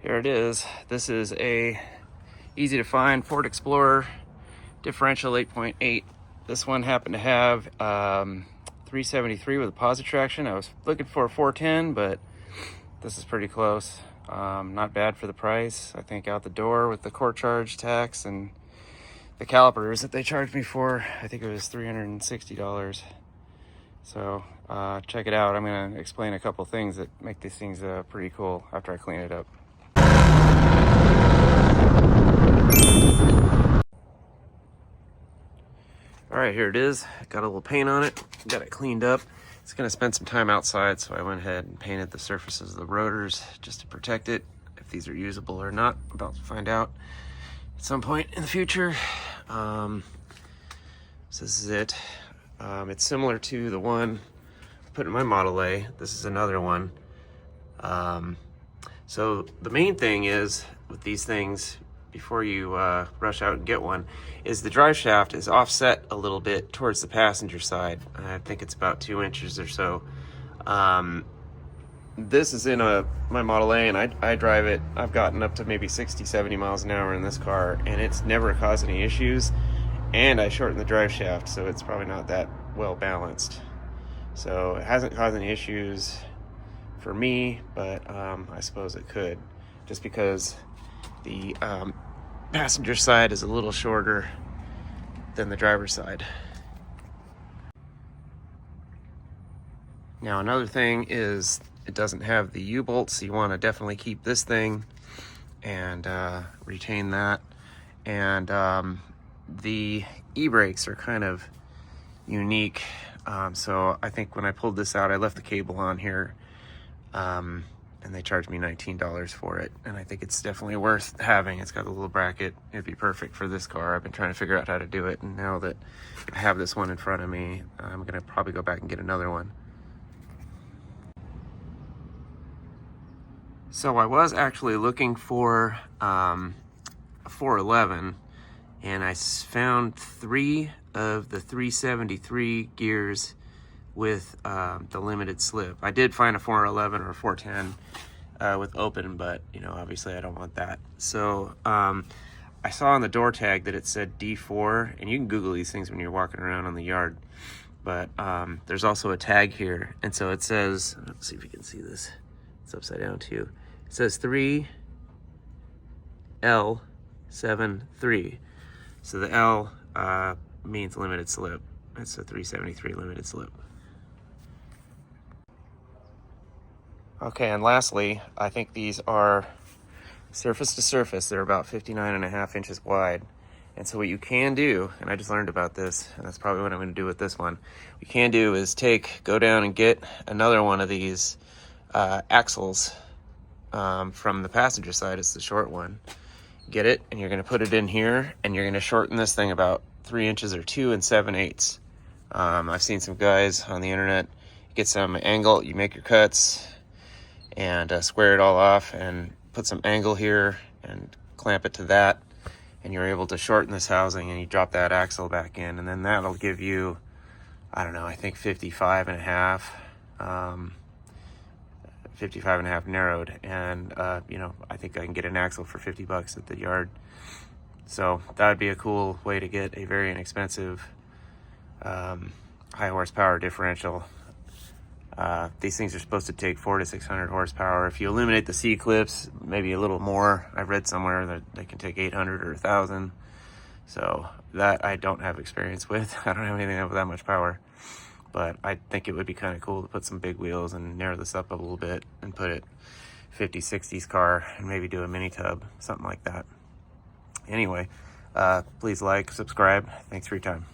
Here it is. This is a easy to find Ford Explorer differential 8.8. This one happened to have 373 with a posi traction. I was looking for a 410, but this is pretty close. Not bad for the price. I think out the door with the core charge tax and the calipers that they charged me for, I think it was $360. So check it out. I'm going to explain a couple things that make these things pretty cool after I clean it up. All right, here it is. Got a little paint on it. Got it cleaned up. It's going to spend some time outside, so I went ahead and painted the surfaces of the rotors just to protect it. If these are usable or not, I'm about to find out at some point in the future. So this is it. It's similar to the one I put in my Model A. This is another one. So the main thing is with these things, before you rush out and get one, is the drive shaft is offset a little bit towards the passenger side. I think it's about 2 inches or so. This is in my Model A, and I drive it. I've gotten up to maybe 60, 70 miles an hour in this car, and it's never caused any issues. And I shortened the drive shaft, so it's probably not that well balanced. So it hasn't caused any issues for me, but I suppose it could, just because the passenger side is a little shorter than the driver's side. Now another thing is it doesn't have the U-bolt, so you want to definitely keep this thing and retain that. And the e-brakes are kind of unique, so I think when I pulled this out, I left the cable on here, and they charged me $19 for it, and I think it's definitely worth having. It's got a little bracket. It'd be perfect for this car. I've been trying to figure out how to do it, and now that I have this one in front of me, I'm gonna probably go back and get another one. So I was actually looking for a 411, and I found 3 of the 373 gears with the limited slip. I did find a 411 or a 410 with open, but you know, obviously I don't want that. So I saw on the door tag that it said D4, and you can Google these things when you're walking around on the yard. But there's also a tag here, and so it says, let's see if you can see this. It's upside down too. It says 3L73. So the L means limited slip. It's a 373 limited slip. Okay, and lastly, I think these are surface to surface. They're about 59.5 inches wide. And so what you can do, and I just learned about this, and that's probably what I'm going to do with this one. What you can do is go down and get another one of these axles from the passenger side. It's the short one. Get it, and you're going to put it in here, and you're going to shorten this thing about 3 inches or 2 7/8. I've seen some guys on the internet get some angle. You make your cuts and square it all off and put some angle here and clamp it to that, and you're able to shorten this housing, and you drop that axle back in, and then that'll give you, I don't know, I think 55.5 narrowed, and you know, I think I can get an axle for $50 at the yard. So that would be a cool way to get a very inexpensive high horsepower differential. These things are supposed to take 400 to 600 horsepower. If you eliminate the C-clips, maybe a little more. I read somewhere that they can take 800 or 1,000. So that I don't have experience with. I don't have anything with that much power. But I think it would be kind of cool to put some big wheels and narrow this up a little bit and put it 50s, 60s car and maybe do a mini tub, something like that. Anyway, please like, subscribe. Thanks for your time.